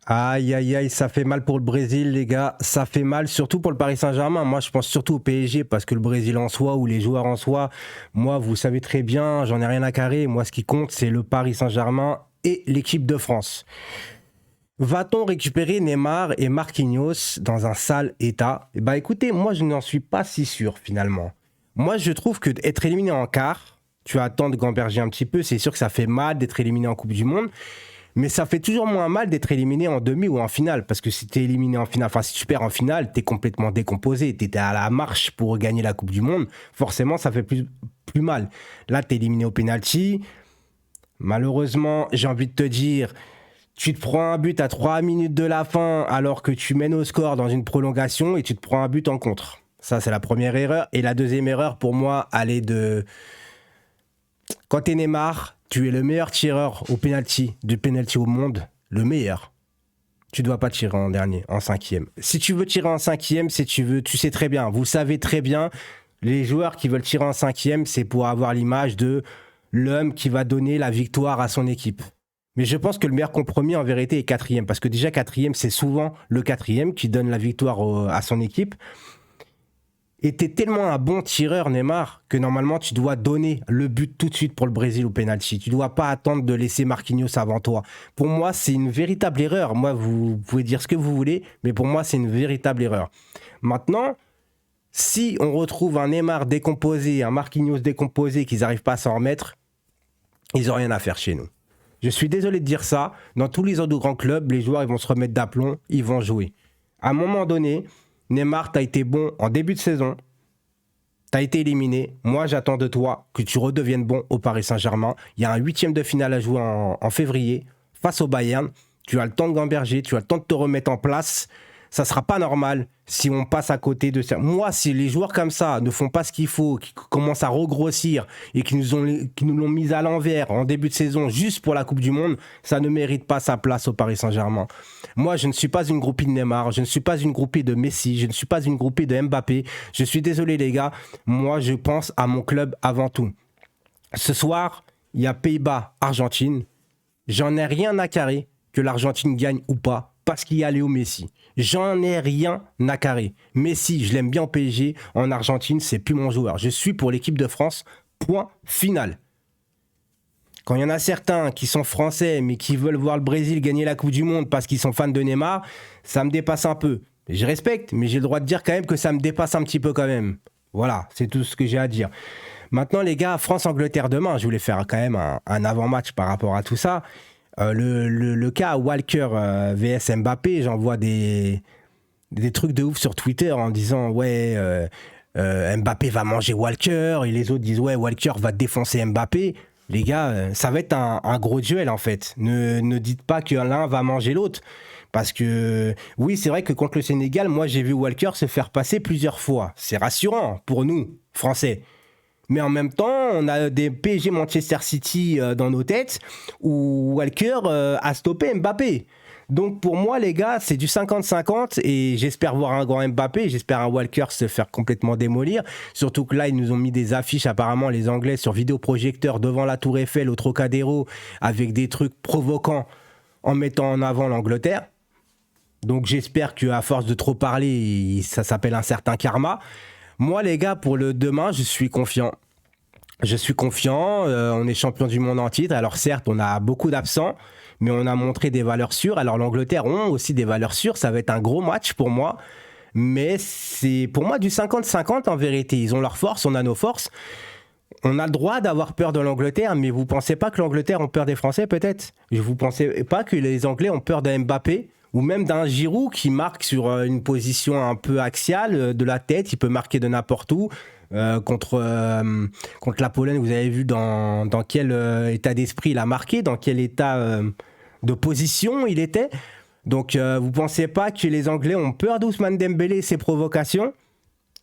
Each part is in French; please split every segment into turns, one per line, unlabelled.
Aïe, aïe, aïe, ça fait mal pour le Brésil, les gars. Ça fait mal, surtout pour le Paris Saint-Germain. Moi, je pense surtout au PSG, parce que le Brésil en soi, ou les joueurs en soi, moi, vous savez très bien, j'en ai rien à carrer. Moi, ce qui compte, c'est le Paris Saint-Germain et l'équipe de France. Va-t-on récupérer Neymar et Marquinhos dans un sale état? Bah écoutez, moi, je n'en suis pas si sûr, finalement. Moi, je trouve que être éliminé en quart, tu attends de gamberger un petit peu, c'est sûr que ça fait mal d'être éliminé en Coupe du Monde. Mais ça fait toujours moins mal d'être éliminé en demi ou en finale. Parce que si t'es éliminé en finale, enfin si tu perds en finale, t'es complètement décomposé. T'étais à la marche pour gagner la Coupe du Monde. Forcément, ça fait plus mal. Là, t'es éliminé au penalty. Malheureusement, j'ai envie de te dire, tu te prends un but à 3 minutes de la fin alors que tu mènes au score dans une prolongation et tu te prends un but en contre. Ça, c'est la première erreur. Et la deuxième erreur, pour moi, elle est de... Quand t'es Neymar, tu es le meilleur tireur au penalty, du penalty au monde, le meilleur. Tu dois pas tirer en dernier, en cinquième. Si tu veux tirer en cinquième, si tu veux, tu sais très bien, vous savez très bien, les joueurs qui veulent tirer en cinquième, c'est pour avoir l'image de l'homme qui va donner la victoire à son équipe. Mais je pense que le meilleur compromis en vérité est quatrième, parce que déjà quatrième, c'est souvent le quatrième qui donne la victoire à son équipe. Et t'es tellement un bon tireur, Neymar, que normalement, tu dois donner le but tout de suite pour le Brésil au penalty. Tu dois pas attendre de laisser Marquinhos avant toi. Pour moi, c'est une véritable erreur. Moi, vous pouvez dire ce que vous voulez, mais pour moi, c'est une véritable erreur. Maintenant, si on retrouve un Neymar décomposé, un Marquinhos décomposé, qu'ils n'arrivent pas à s'en remettre, ils n'ont rien à faire chez nous. Je suis désolé de dire ça. Dans tous les autres grands clubs, les joueurs ils vont se remettre d'aplomb, ils vont jouer. À un moment donné, Neymar, t'as été bon en début de saison. T'as été éliminé. Moi, j'attends de toi que tu redeviennes bon au Paris Saint-Germain. Il y a un huitième de finale à jouer en février face au Bayern. Tu as le temps de gamberger, tu as le temps de te remettre en place. Ça ne sera pas normal si on passe à côté de ça. Moi, si les joueurs comme ça ne font pas ce qu'il faut, qui commencent à regrossir et qui nous l'ont mis à l'envers en début de saison juste pour la Coupe du Monde, ça ne mérite pas sa place au Paris Saint-Germain. Moi, je ne suis pas une groupie de Neymar, je ne suis pas une groupie de Messi, je ne suis pas une groupie de Mbappé. Je suis désolé les gars, moi je pense à mon club avant tout. Ce soir, il y a Pays-Bas-Argentine. J'en ai rien à carrer que l'Argentine gagne ou pas parce qu'il y a Léo Messi. J'en ai rien à carrer. Messi, je l'aime bien au PSG. En Argentine, c'est plus mon joueur. Je suis pour l'équipe de France. Point final. Quand il y en a certains qui sont français, mais qui veulent voir le Brésil gagner la Coupe du Monde parce qu'ils sont fans de Neymar, ça me dépasse un peu. Je respecte, mais j'ai le droit de dire quand même que ça me dépasse un petit peu quand même. Voilà, c'est tout ce que j'ai à dire. Maintenant, les gars, France-Angleterre demain, je voulais faire quand même un avant-match par rapport à tout ça. Le cas Walker vs Mbappé, j'en vois des trucs de ouf sur Twitter en disant Mbappé va manger Walker et les autres disent ouais Walker va défoncer Mbappé. Les gars, ça va être un gros duel en fait. Ne dites pas que l'un va manger l'autre. Parce que oui, c'est vrai que contre le Sénégal, moi j'ai vu Walker se faire passer plusieurs fois. C'est rassurant pour nous, Français. Mais en même temps, on a des PSG Manchester City dans nos têtes où Walker a stoppé Mbappé. Donc pour moi, les gars, c'est du 50-50 et j'espère voir un grand Mbappé, j'espère un Walker se faire complètement démolir. Surtout que là, ils nous ont mis des affiches, apparemment, les Anglais, sur vidéoprojecteur devant la Tour Eiffel au Trocadéro avec des trucs provoquants en mettant en avant l'Angleterre. Donc j'espère qu'à force de trop parler, ça s'appelle un certain karma. Moi, les gars, pour le demain, je suis confiant. Je suis confiant. On est champion du monde en titre. Alors certes, on a beaucoup d'absents, mais on a montré des valeurs sûres. Alors l'Angleterre ont aussi des valeurs sûres. Ça va être un gros match pour moi. Mais c'est pour moi du 50-50 en vérité. Ils ont leurs forces, on a nos forces. On a le droit d'avoir peur de l'Angleterre, mais vous pensez pas que l'Angleterre ont peur des Français peut-être? Vous pensez pas que les Anglais ont peur d'un Mbappé? Ou même d'un Giroud qui marque sur une position un peu axiale de la tête, il peut marquer de n'importe où. Contre la Pologne, vous avez vu dans quel état d'esprit il a marqué, dans quel état de position il était. Donc vous ne pensez pas que les Anglais ont peur d'Ousmane Dembélé et ses provocations?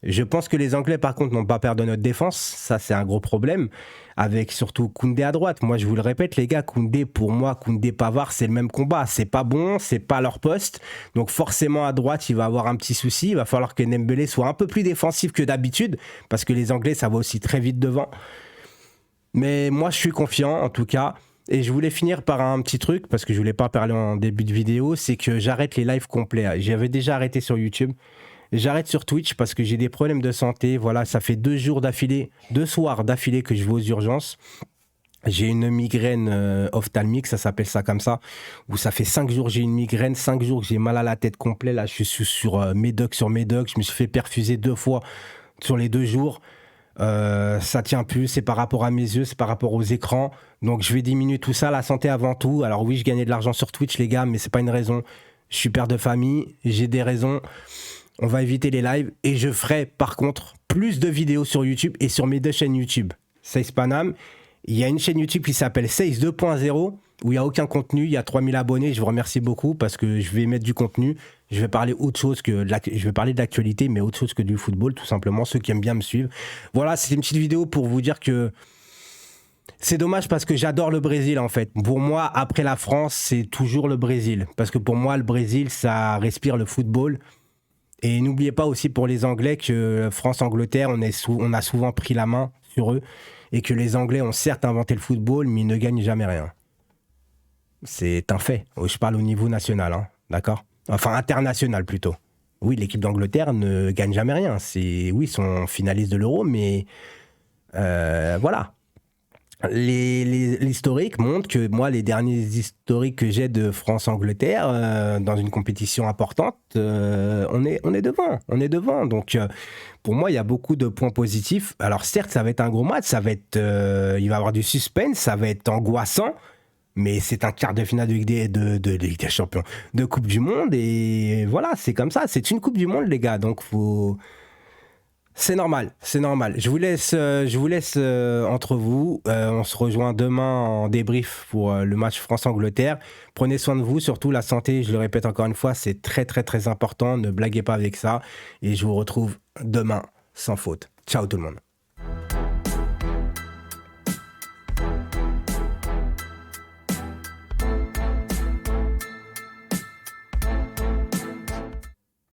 Je pense que les Anglais, par contre, n'ont pas peur de notre défense. Ça, c'est un gros problème. Avec surtout Koundé à droite. Moi, je vous le répète, les gars, Koundé, pour moi, Koundé-Pavard, c'est le même combat. C'est pas bon, c'est pas leur poste. Donc, forcément, à droite, il va avoir un petit souci. Il va falloir que Dembélé soit un peu plus défensif que d'habitude. Parce que les Anglais, ça va aussi très vite devant. Mais moi, je suis confiant, en tout cas. Et je voulais finir par un petit truc, parce que je voulais pas parler en début de vidéo, c'est que j'arrête les lives complets. J'avais déjà arrêté sur YouTube. J'arrête sur Twitch parce que j'ai des problèmes de santé. Voilà, ça fait 2 soirs d'affilée que je vais aux urgences. J'ai une migraine ophtalmique, ça s'appelle ça comme ça, où ça fait 5 jours que j'ai une migraine, 5 jours que j'ai mal à la tête complet. Là, je suis sur médoc sur médoc. Je me suis fait perfuser 2 fois sur les 2 jours. Ça tient plus, c'est par rapport à mes yeux, c'est par rapport aux écrans. Donc je vais diminuer tout ça, la santé avant tout. Alors oui, je gagnais de l'argent sur Twitch, les gars, mais c'est pas une raison. Je suis père de famille, j'ai des raisons. On va éviter les lives et je ferai par contre plus de vidéos sur YouTube et sur mes 2 chaînes YouTube. Seize Paname. Il y a une chaîne YouTube qui s'appelle Seize 2.0 où il n'y a aucun contenu, il y a 3000 abonnés. Je vous remercie beaucoup parce que je vais mettre du contenu. Je vais parler autre chose que je vais parler de l'actualité, mais autre chose que du football, tout simplement. Ceux qui aiment bien me suivre. Voilà, c'est une petite vidéo pour vous dire que c'est dommage parce que j'adore le Brésil en fait. Pour moi, après la France, c'est toujours le Brésil. Parce que pour moi, le Brésil, ça respire le football. Et n'oubliez pas aussi pour les Anglais que France-Angleterre, on a souvent pris la main sur eux. Et que les Anglais ont certes inventé le football, mais ils ne gagnent jamais rien. C'est un fait. Je parle au niveau national, hein, d'accord ? Enfin, international plutôt. Oui, l'équipe d'Angleterre ne gagne jamais rien. Oui, ils sont finalistes de l'Euro, mais voilà. L'historique montre que moi, les derniers historiques que j'ai de France-Angleterre dans une compétition importante, on est devant. On est devant. Donc, pour moi, il y a beaucoup de points positifs. Alors, certes, ça va être un gros match. Il va y avoir du suspense. Ça va être angoissant. Mais c'est un quart de finale de Ligue des Champions, de Coupe du Monde. Et voilà, c'est comme ça. C'est une Coupe du Monde, les gars. Donc, c'est normal, c'est normal. Je vous laisse entre vous. On se rejoint demain en débrief pour le match France-Angleterre. Prenez soin de vous, surtout la santé, je le répète encore une fois, c'est très très très important. Ne blaguez pas avec ça. Et je vous retrouve demain, sans faute. Ciao tout le monde.